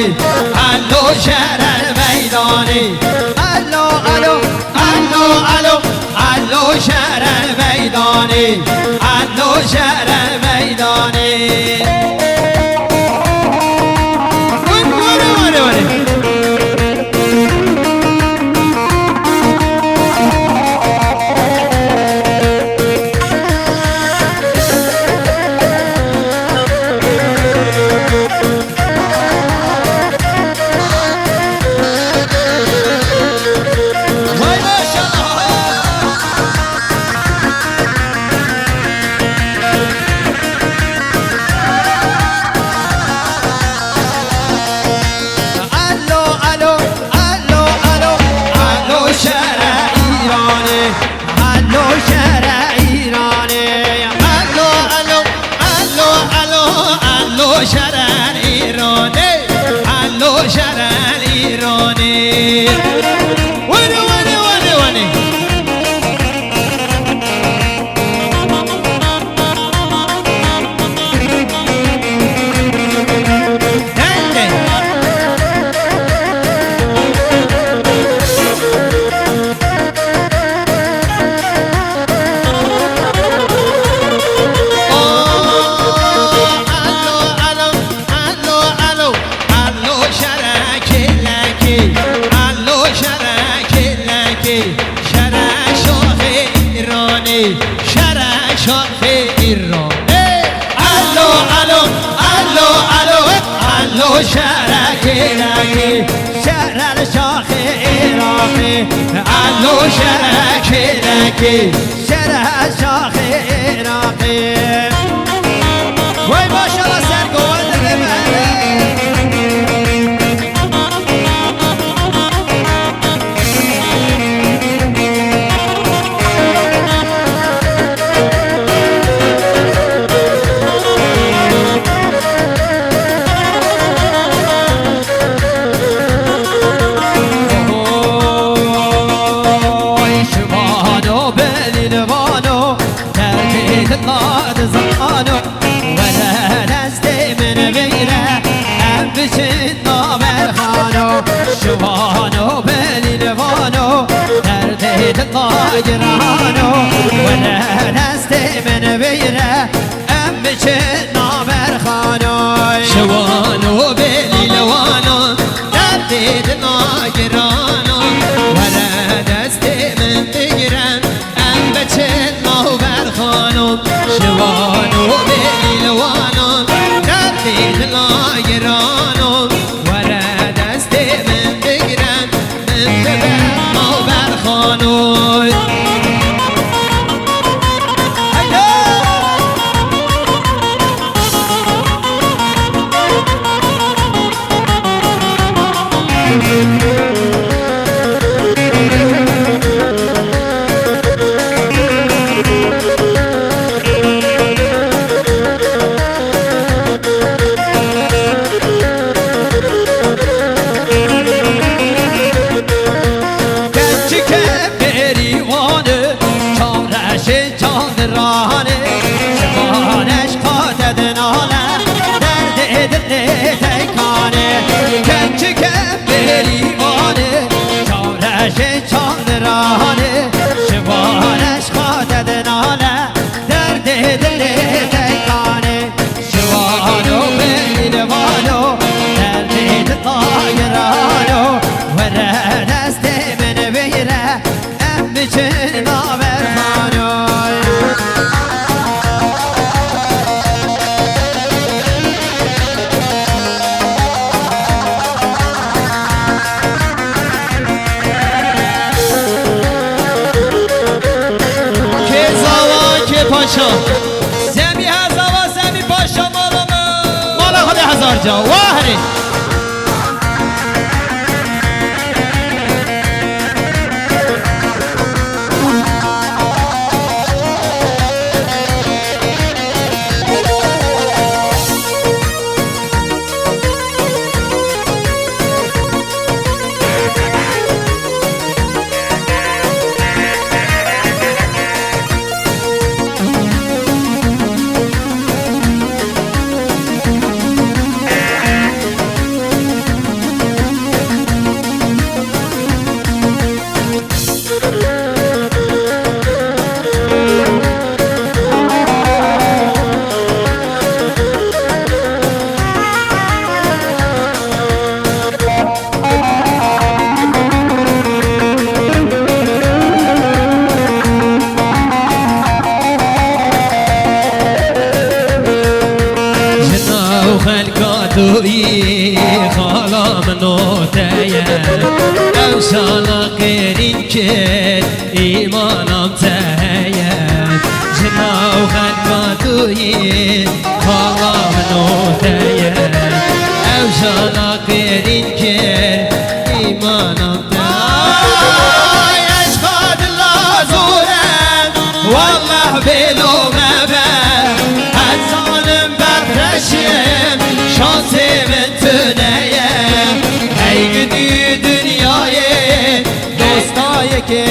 الو شهر میدانی الو الو الو الو الو شهر میدانی الو شهر میدانی شهر ایرانی الو شهر ایرانی ونه ونه ونه ونه شرع ایران الو الو الو الو الو شرع کلکی شرع شاخ ایرانی الو شرع کلکی شرع شاخ ایرانی وای ماشاءالله سرگوان ببره زمانو ولا نزدي من بيره أبشت نابر خانو شوانو باللوانو دردت الله جرانو ولا نزدي من بيره أبشت نابر خانو شوانو باللوانو دردت الله جرانو ولا نزدي من بيره أبشت نابر خانو شوانو بالوانو دردت لاگرانو ورا دست من بگیرن من ببر ما برخانو شوانش خاطد ناله درد دل تکانه شوانو بلوانو درد طایرانو وره دست من بیره ام بچه نابر خانو پاشا زمی هزار و زمی پاشا مالا خود هزار جا واهری خلقا توی خالام نوتیه اوشالا قیرین که ایمانم تهیه جناو خلقا توی خالام نوتیه اوشالا قیرین که ایمانم تهیه اشقاد لازورم والله بلومه بر هزانم بدرشیم شانسیmin tüneye Ey gidi dünyayı dostayı ki